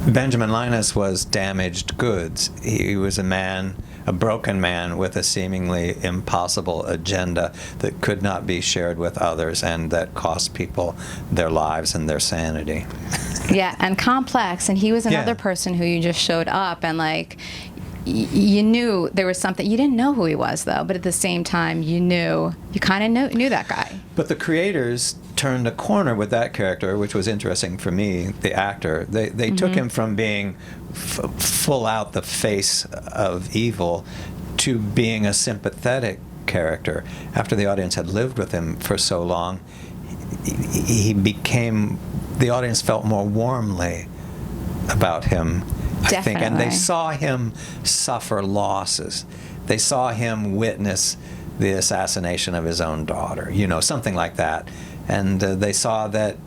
Benjamin Linus was damaged goods. He was a broken man with a seemingly impossible agenda that could not be shared with others and that cost people their lives and their sanity. Yeah, and complex. And he was another person who you just showed up and like, you knew there was something. You didn't know who he was, though, but at the same time, you kind of knew that guy. But the creators turned a corner with that character, which was interesting for me, the actor. They took him from being full out the face of evil to being a sympathetic character. After the audience had lived with him for so long, the audience felt more warmly about him. Definitely. I think, and they saw him suffer losses. They saw him witness the assassination of his own daughter, something like that. And they saw that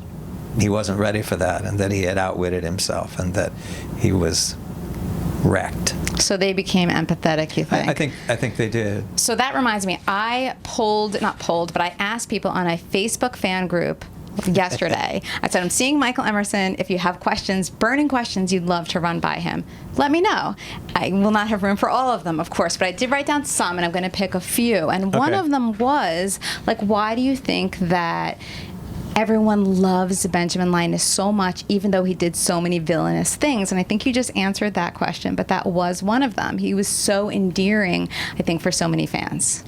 he wasn't ready for that, and that he had outwitted himself, and that he was wrecked. So they became empathetic, you think? I think they did. So that reminds me, I asked people on a Facebook fan group yesterday. I said, I'm seeing Michael Emerson. If you have questions, burning questions you'd love to run by him, let me know. I will not have room for all of them, of course, but I did write down some, and I'm going to pick a few. And one of them was, like, why do you think that everyone loves Benjamin Linus so much, even though he did so many villainous things? And I think you just answered that question, but that was one of them. He was so endearing, I think, for so many fans.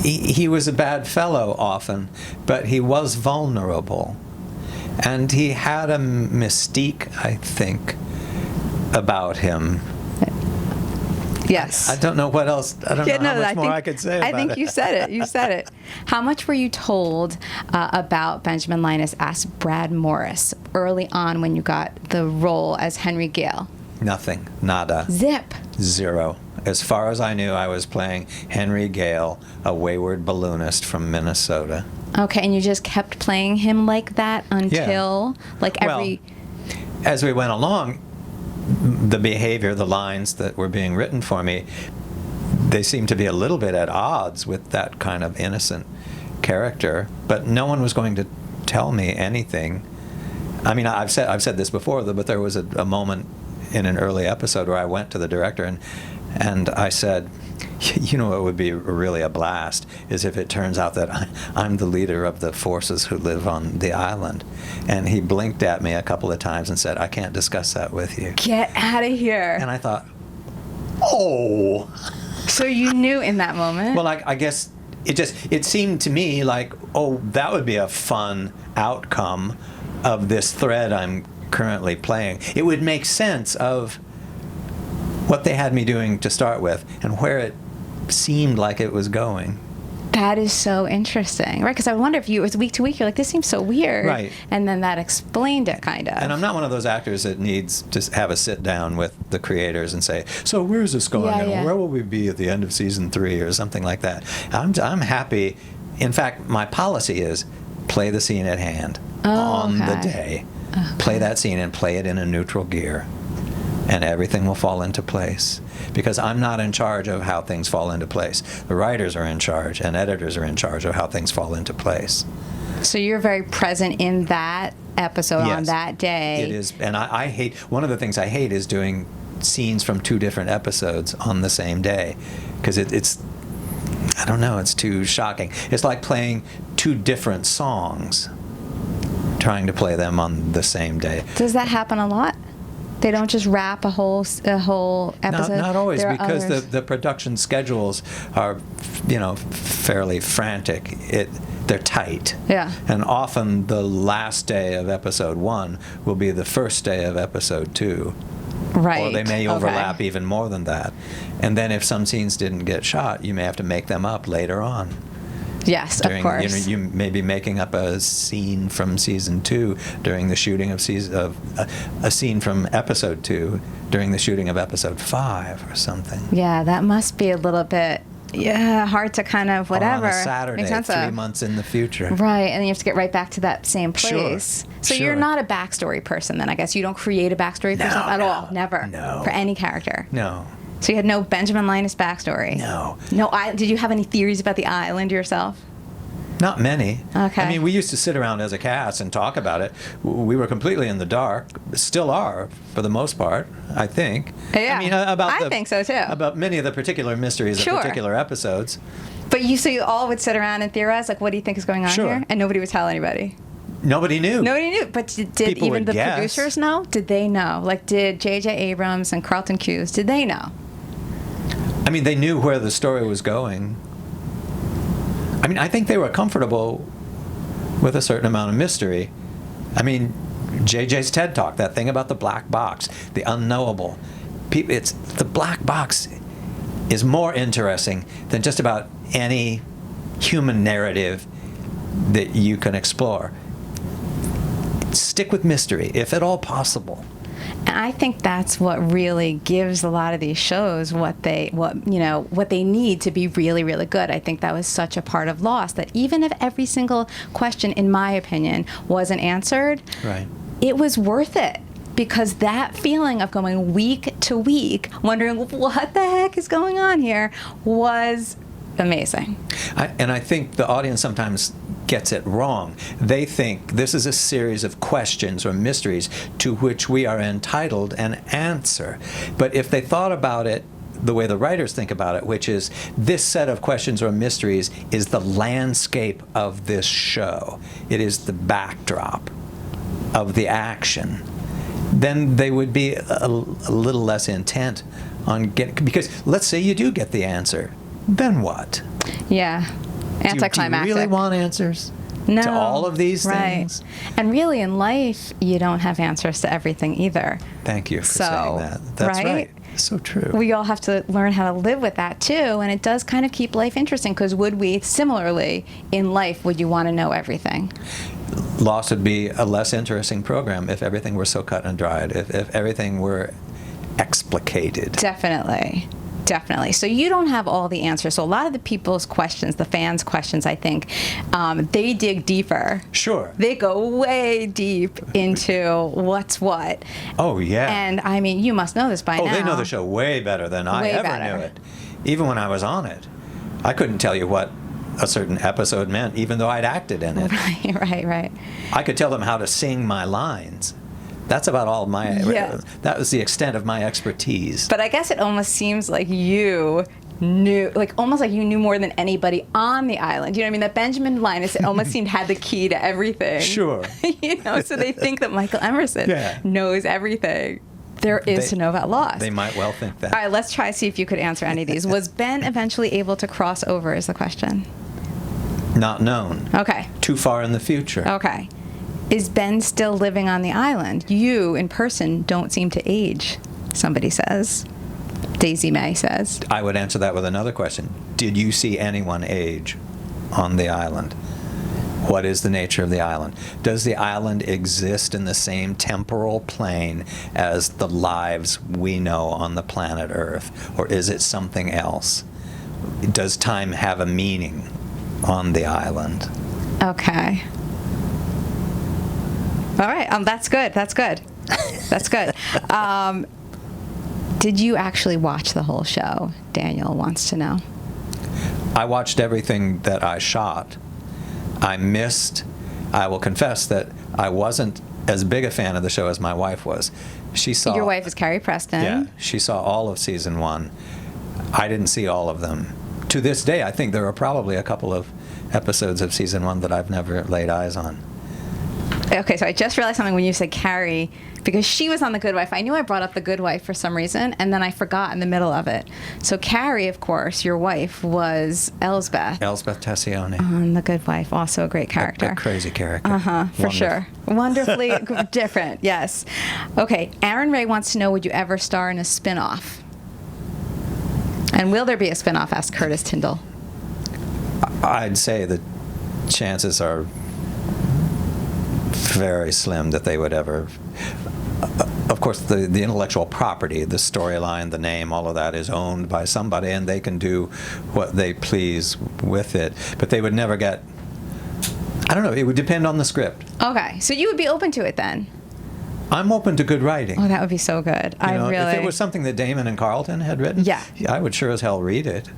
He was a bad fellow often, but he was vulnerable. And he had a mystique, I think, about him. Yes. I don't know what else. I don't know how much more I could say about it. I think you said it. You said it. How much were you told about Benjamin Linus as Brad Morris early on when you got the role as Henry Gale? Nothing. Nada. Zip. Zero. As far as I knew, I was playing Henry Gale, a wayward balloonist from Minnesota. Okay, and you just kept playing him like that until, as we went along, the behavior, the lines that were being written for me, they seemed to be a little bit at odds with that kind of innocent character, but no one was going to tell me anything. I mean, I've said this before, but there was a moment in an early episode where I went to the director and I said, it would be really a blast is if it turns out that I'm the leader of the forces who live on the island. And he blinked at me a couple of times and said, I can't discuss that with you. Get out of here. And I thought, oh. So you knew in that moment? Well, I guess it seemed to me like, that would be a fun outcome of this thread I'm currently playing. It would make sense of what they had me doing to start with and where it seemed like it was going. That is so interesting, right? Because I wonder if it was week to week, you're like, this seems so weird. Right. And then that explained it, kind of. And I'm not one of those actors that needs to have a sit down with the creators and say, so where's this going? And where will we be at the end of season 3 or something like that? I'm happy. In fact, my policy is play the scene at hand on the day. Okay. Play that scene and play it in a neutral gear. And everything will fall into place. Because I'm not in charge of how things fall into place. The writers are in charge, and editors are in charge of how things fall into place. So you're very present in that episode on that day. It is, and I hate, one of the things I hate is doing scenes from 2 different episodes on the same day. Because it's, I don't know, it's too shocking. It's like playing 2 different songs, trying to play them on the same day. Does that happen a lot? They don't just wrap a whole episode? Not always, because the production schedules are, fairly frantic. They're tight. Yeah. And often the last day of episode 1 will be the first day of episode 2. Right. Or they may overlap even more than that. And then if some scenes didn't get shot, you may have to make them up later on. Yes, of course. You may be making up a scene from season 2 during the shooting of a scene from episode 2 during the shooting of episode 5 or something. Yeah, that must be a little bit hard to kind of whatever. Or on a Saturday, 3 months in the future. Right, and then you have to get right back to that same place. Sure. So you're not a backstory person then, I guess. You don't create a backstory for yourself at all? Never? No. For any character? No. So you had no Benjamin Linus backstory? No. No. Did you have any theories about the island yourself? Not many. Okay. I mean, we used to sit around as a cast and talk about it. We were completely in the dark, still are for the most part, I think. Yeah. I mean, I think so too. About many of the particular mysteries Sure. of particular episodes. But you all would sit around and theorize, like, what do you think is going on Sure. here? And nobody would tell anybody. Nobody knew. Nobody knew. But did People even would the guess. producers know? Did they know? Like, did J.J. Abrams and Carlton Cuse, did they know? I mean, they knew where the story was going. I mean, I think they were comfortable with a certain amount of mystery. I mean, JJ's TED Talk, that thing about the black box, the unknowable. It's the black box is more interesting than just about any human narrative that you can explore. Stick with mystery, if at all possible. And I think that's what really gives a lot of these shows what they need to be really, really good. I think that was such a part of Lost, that even if every single question, in my opinion, wasn't answered, Right. it was worth it. Because that feeling of going week to week, wondering what the heck is going on here, was amazing. And I think the audience sometimes gets it wrong. They think this is a series of questions or mysteries to which we are entitled an answer. But if they thought about it the way the writers think about it, which is this set of questions or mysteries is the landscape of this show, it is the backdrop of the action, then they would be a little less intent on getting, because let's say you do get the answer, then what? Yeah. Anticlimactic. Do you really want answers No, to all of these right. things? And really, in life, you don't have answers to everything either. Thank you for saying that. That's right. So true. We all have to learn how to live with that too, and it does kind of keep life interesting, because similarly, in life, would you want to know everything? Lost would be a less interesting program if everything were so cut and dried, if everything were explicated. Definitely. So you don't have all the answers. So a lot of the people's questions, the fans' questions, I think, they dig deeper. Sure. They go way deep into what's what. Oh, yeah. And, I mean, you must know this by now. Oh, they know the show way better than I Way ever better. knew it. Even when I was on it. I couldn't tell you what a certain episode meant, even though I'd acted in it. Right. I could tell them how to sing my lines. That's about all that was the extent of my expertise. But I guess it almost seems like you knew, almost like you knew more than anybody on the island. You know what I mean? That Benjamin Linus, it almost seemed, had the key to everything. Sure. So they think that Michael Emerson knows everything there is to know about Lost. They might well think that. All right, let's try to see if you could answer any of these. Was Ben eventually able to cross over, is the question. Not known. Okay. Too far in the future. Okay. Is Ben still living on the island? You, in person, don't seem to age, somebody says. Daisy May says. I would answer that with another question. Did you see anyone age on the island? What is the nature of the island? Does the island exist in the same temporal plane as the lives we know on the planet Earth? Or is it something else? Does time have a meaning on the island? Okay. All right. That's good. Did you actually watch the whole show? Daniel wants to know. I watched everything that I shot. I will confess that I wasn't as big a fan of the show as my wife was. She saw. Your wife is Carrie Preston. Yeah, she saw all of season 1. I didn't see all of them. To this day, I think there are probably a couple of episodes of season 1 that I've never laid eyes on. Okay, so I just realized something when you said Carrie, because she was on The Good Wife. I knew I brought up The Good Wife for some reason, and then I forgot in the middle of it. So Carrie, of course, your wife, was Elsbeth. Elsbeth Tassione. On The Good Wife, also a great character. A crazy character. For sure. Wonderfully different, yes. Okay, Aaron Ray wants to know, would you ever star in a spin-off? And will there be a spin-off, asked Curtis Tyndall. I'd say the chances are very slim that they would ever. Of course, the intellectual property, the storyline, the name, all of that is owned by somebody, and they can do what they please with it. But they would never get. I don't know. It would depend on the script. Okay, so you would be open to it then? I'm open to good writing. Oh, that would be so good. If it was something that Damon and Carlton had written, yeah, I would sure as hell read it.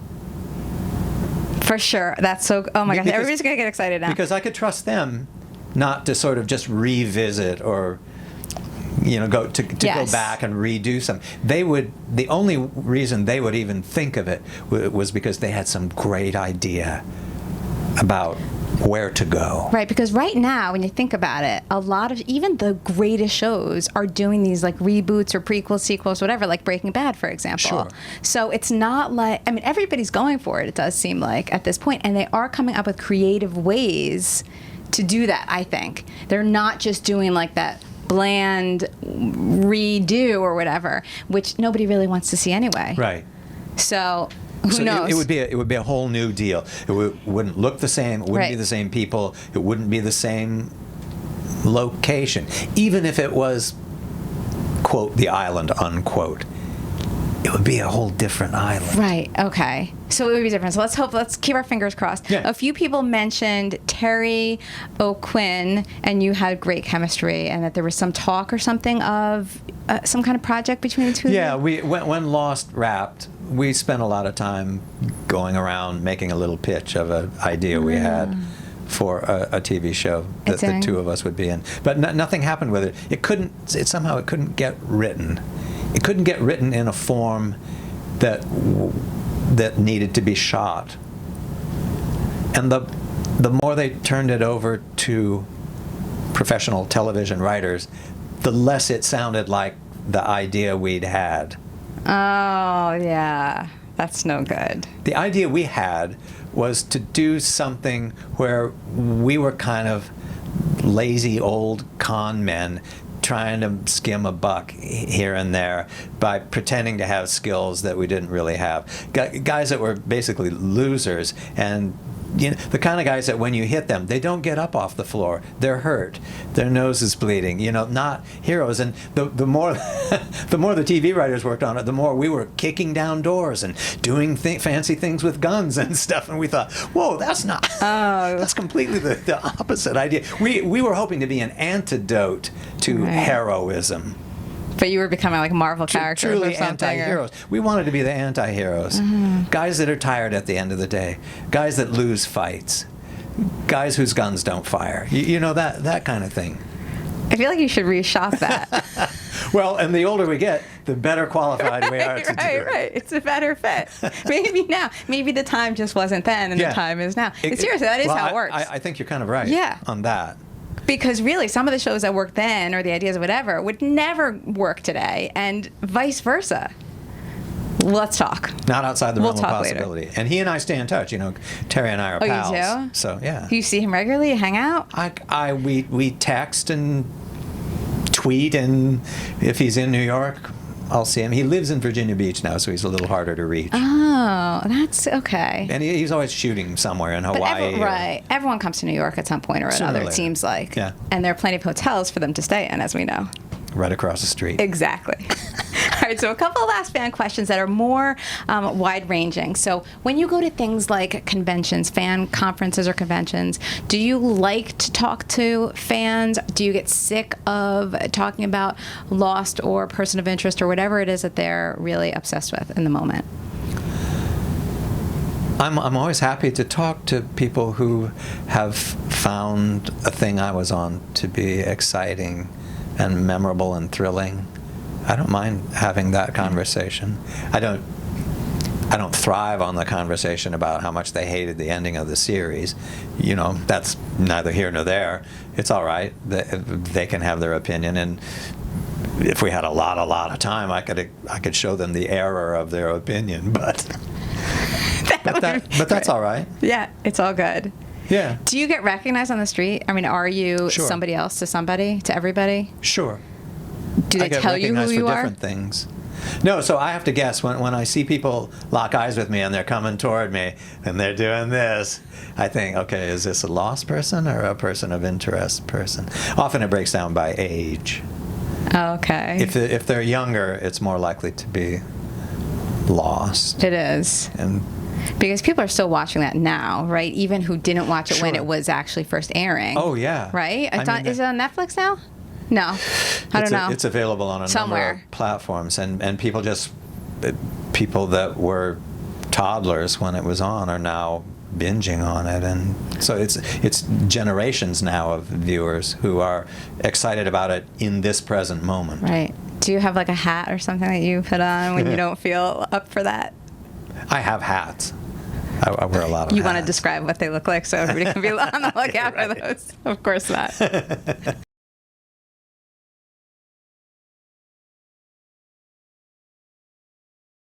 For sure. That's so, oh my gosh, everybody's going to get excited now. Because I could trust them not to sort of just revisit or, go back and redo something. The only reason they would even think of it was because they had some great idea about where to go. Right, because right now, when you think about it, a lot of even the greatest shows are doing these like reboots or prequels, sequels, whatever, like Breaking Bad, for example. Sure. So it's not like, everybody's going for it, it does seem like, at this point, and they are coming up with creative ways to do that, I think. They're not just doing like that bland redo or whatever, which nobody really wants to see anyway. Right. So who knows? It would be a whole new deal. It wouldn't look the same. It wouldn't be the same people. It wouldn't be the same location. Even if it was, quote, the island, unquote, it would be a whole different island. Right. Okay. So it would be different. So let's keep our fingers crossed. Yeah. A few people mentioned Terry O'Quinn, and you had great chemistry, and that there was some talk or something of some kind of project between the two of you. Yeah. When Lost wrapped, we spent a lot of time going around making a little pitch of an idea we had for a TV show that the two of us would be in. But nothing happened with it. It couldn't get written. It couldn't get written in a form that needed to be shot. And the more they turned it over to professional television writers, the less it sounded like the idea we'd had. Oh, yeah. That's no good. The idea we had was to do something where we were kind of lazy old con men trying to skim a buck here and there by pretending to have skills that we didn't really have. Guys that were basically losers, and the kind of guys that when you hit them, they don't get up off the floor. They're hurt. Their nose is bleeding. Not heroes. And the more the more the TV writers worked on it, the more we were kicking down doors and doing fancy things with guns and stuff. And we thought, whoa, that's not. That's completely the opposite idea. We were hoping to be an antidote to heroism. But you were becoming like Marvel characters truly or something. Anti-heroes. We wanted to be the anti-heroes. Guys that are tired at the end of the day. Guys that lose fights. Guys whose guns don't fire. That kind of thing. I feel like you should reshop that. Well, and the older we get, the better qualified we are to do it. Right. It's a better fit. Maybe now. Maybe the time just wasn't then, and the time is now. Seriously, that is how it works. I think you're kind of right on that. Because really, some of the shows that worked then, or the ideas or whatever, would never work today, and vice versa. Let's talk. Not outside the realm of talk possibility. Later. And he and I stay in touch. Terry and I are pals. You do? So, yeah. You see him regularly? You hang out? We text and tweet, and if he's in New York, I'll see him. He lives in Virginia Beach now, so he's a little harder to reach. Oh, that's okay. And he's always shooting somewhere in Hawaii. Right. Everyone comes to New York at some point or another, it seems like. Yeah. And there are plenty of hotels for them to stay in, as we know. Right across the street. Exactly. All right, so a couple of last fan questions that are more wide-ranging. So when you go to things like conventions, fan conferences or conventions, do you like to talk to fans? Do you get sick of talking about Lost or Person of Interest or whatever it is that they're really obsessed with in the moment? I'm always happy to talk to people who have found a thing I was on to be exciting and memorable and thrilling. I don't mind having that conversation. I don't thrive on the conversation about how much they hated the ending of the series. That's neither here nor there. It's all right. They can have their opinion, and if we had a lot of time, I could show them the error of their opinion. But that's all right. Yeah, it's all good. Yeah. Do you get recognized on the street? Are you somebody else to somebody, to everybody? Sure. Do they tell you who you for are? Different things. No, so I have to guess. When I see people lock eyes with me and they're coming toward me and they're doing this, I think, okay, is this a lost person or a person of interest person? Often it breaks down by age. Okay. If they're younger, it's more likely to be lost. It is. And because people are still watching that now, right? Even who didn't watch it when it was actually first airing. Oh, yeah. Right? Is it on Netflix now? No. I don't know. It's available on a number of platforms. And people that were toddlers when it was on are now binging on it, and so it's generations now of viewers who are excited about it in this present moment. Right. Do you have like a hat or something that you put on when you don't feel up for that? I have hats. I wear a lot of You hats. want to describe what they look like so everybody can be on the lookout for those? Of course not.